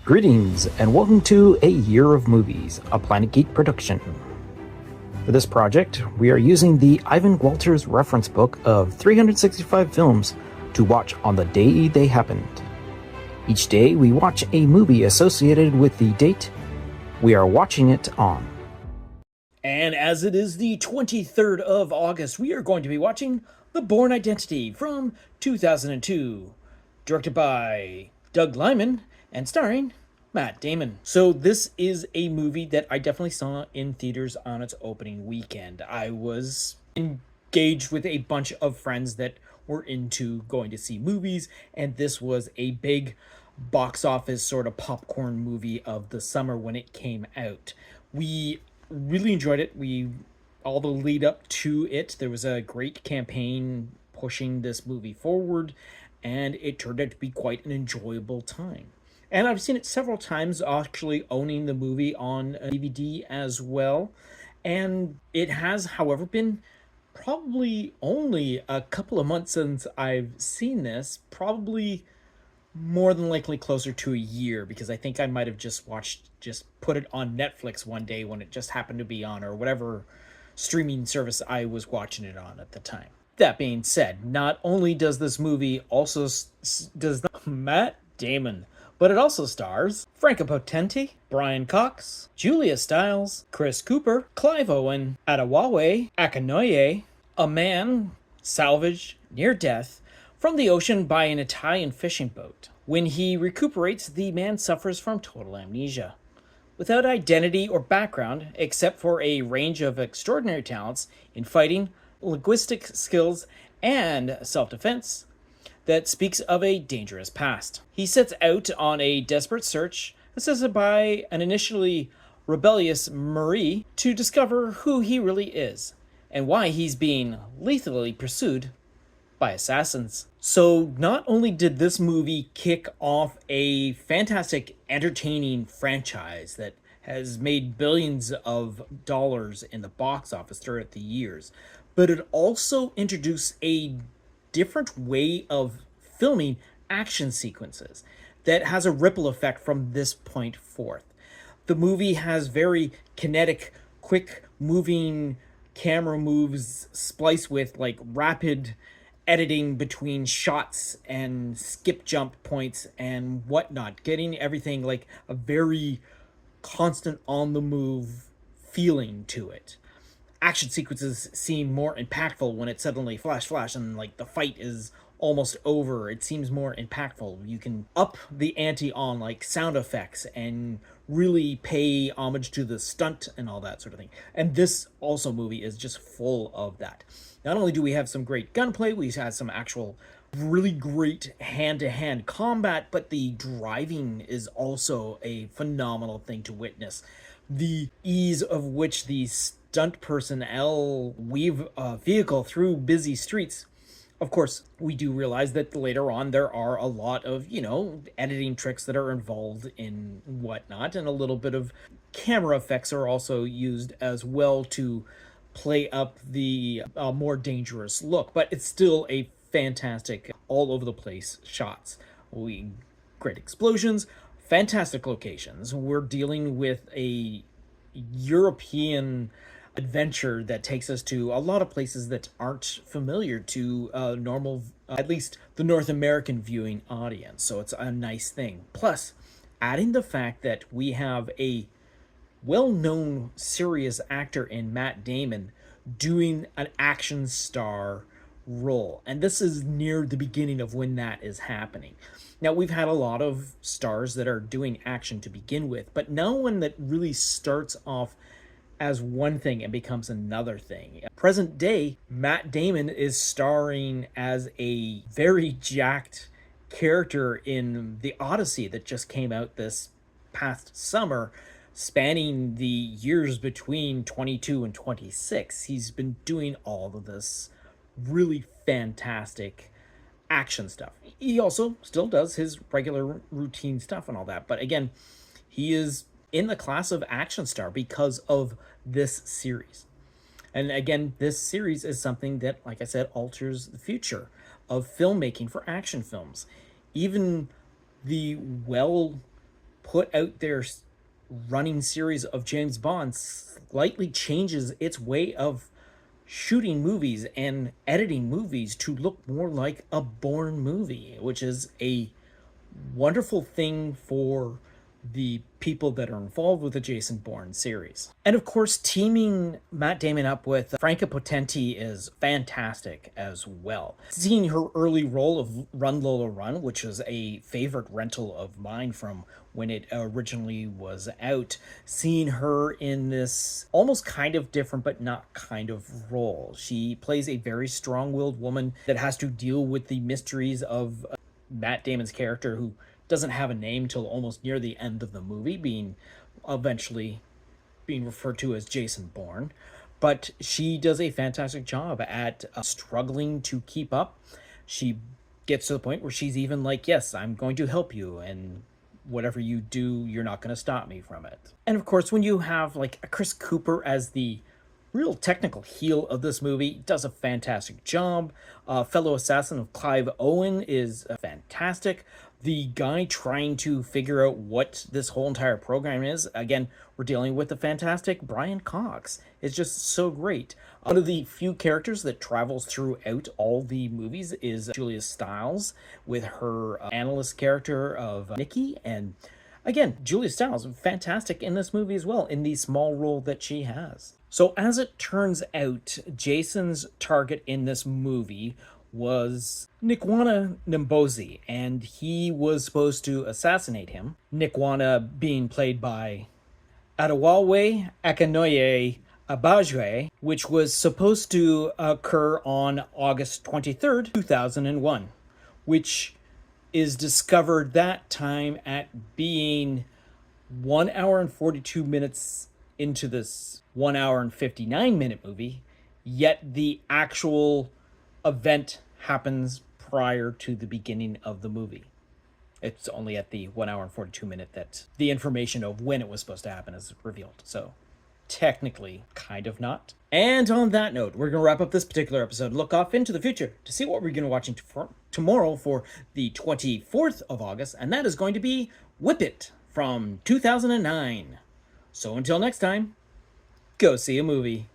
Greetings, and welcome to A Year of Movies, a Planet Geek production. For this project, we are using the Ivan Walters reference book of 365 films to watch on the day they happened. Each day, we watch a movie associated with the date we are watching it on. And as it is the 23rd of August, we are going to be watching The Bourne Identity from 2002, directed by Doug Liman and starring Matt Damon. So this is a movie that I definitely saw in theaters on its opening weekend. I was engaged with a bunch of friends that were into going to see movies, and this was a big box office sort of popcorn movie of the summer when it came out. We really enjoyed it. All the lead up to it, there was a great campaign pushing this movie forward, and it turned out to be quite an enjoyable time. And I've seen it several times, actually owning the movie on a DVD as well. And it has, however, been probably only a couple of months since I've seen this, probably more than likely closer to a year, because I think I might have just put it on Netflix one day when it just happened to be on, or whatever streaming service I was watching it on at the time. That being said, not only does this movie also does Matt Damon, but it also stars Franka Potente, Brian Cox, Julia Stiles, Chris Cooper, Clive Owen, Adewawe Akinoye, a man salvaged near death from the ocean by an Italian fishing boat. When he recuperates, the man suffers from total amnesia. Without identity or background, except for a range of extraordinary talents in fighting, linguistic skills, and self-defense, that speaks of a dangerous past. He sets out on a desperate search, assisted by an initially rebellious Marie, to discover who he really is, and why he's being lethally pursued by assassins. So not only did this movie kick off a fantastic, entertaining franchise that has made billions of dollars in the box office throughout the years, but it also introduced a different way of filming action sequences that has a ripple effect from this point forth. The movie has very kinetic, quick moving camera moves spliced with like rapid editing between shots and skip jump points and whatnot, getting everything like a very constant on the move feeling to it. Action sequences seem more impactful when it suddenly flash and like the fight is almost over. It seems more impactful. You can up the ante on like sound effects and really pay homage to the stunt and all that sort of thing. And this also movie is just full of that. Not only do we have some great gunplay, we had some actual really great hand-to-hand combat, but the driving is also a phenomenal thing to witness. The ease of which the stunt personnel weave a vehicle through busy streets. Of course, we do realize that later on there are a lot of, editing tricks that are involved in whatnot, and a little bit of camera effects are also used as well to play up the more dangerous look. But it's still a fantastic, all over the place shots. Great explosions, fantastic locations. We're dealing with a European adventure that takes us to a lot of places that aren't familiar to normal, at least the North American viewing audience. So it's a nice thing. Plus, adding the fact that we have a well-known serious actor in Matt Damon doing an action star role. And this is near the beginning of when that is happening. Now, we've had a lot of stars that are doing action to begin with, but no one that really starts off as one thing and becomes another thing. Present day, Matt Damon is starring as a very jacked character in The Odyssey that just came out this past summer, spanning the years between 22 and 26. He's been doing all of this really fantastic action stuff. He also still does his regular routine stuff and all that, but again, he is in the class of action star because of this series. And again, this series is something that, like I said, alters the future of filmmaking for action films. Even the well put out their running series of James Bond slightly changes its way of shooting movies and editing movies to look more like a Bourne movie, which is a wonderful thing for the people that are involved with the Jason Bourne series. And of course, teaming Matt Damon up with Franca Potenti is fantastic as well. Seeing her early role of Run Lola Run, which was a favorite rental of mine from when it originally was out, seeing her in this almost kind of different but not kind of role. She plays a very strong-willed woman that has to deal with the mysteries of Matt Damon's character, who doesn't have a name till almost near the end of the movie, being eventually being referred to as Jason Bourne. But she does a fantastic job at struggling to keep up. She gets to the point where she's even like, yes, I'm going to help you, and whatever you do, you're not going to stop me from it. And of course, when you have like a Chris Cooper as the real technical heel of this movie, does a fantastic job. Fellow assassin of Clive Owen is fantastic. The guy trying to figure out what this whole entire program is, again, we're dealing with the fantastic Brian Cox. It's just so great. One of the few characters that travels throughout all the movies is Julia Stiles, with her analyst character of Nikki. And again, Julia Stiles, fantastic in this movie as well, in the small role that she has. So as it turns out, Jason's target in this movie was Nikwana Nimbozi, and he was supposed to assassinate him. Nikwana being played by Adewale Akinoye Abajwe, which was supposed to occur on August 23rd, 2001, which is discovered that time at being 1 hour and 42 minutes into this 1 hour and 59-minute movie, yet the actual event happens prior to the beginning of the movie. It's only at the 1 hour and 42 minute that the information of when it was supposed to happen is revealed. So technically, kind of not. And on that note, we're going to wrap up this particular episode. Look off into the future to see what we're going to be watching tomorrow for the 24th of August. And that is going to be Whip It from 2009. So until next time, go see a movie.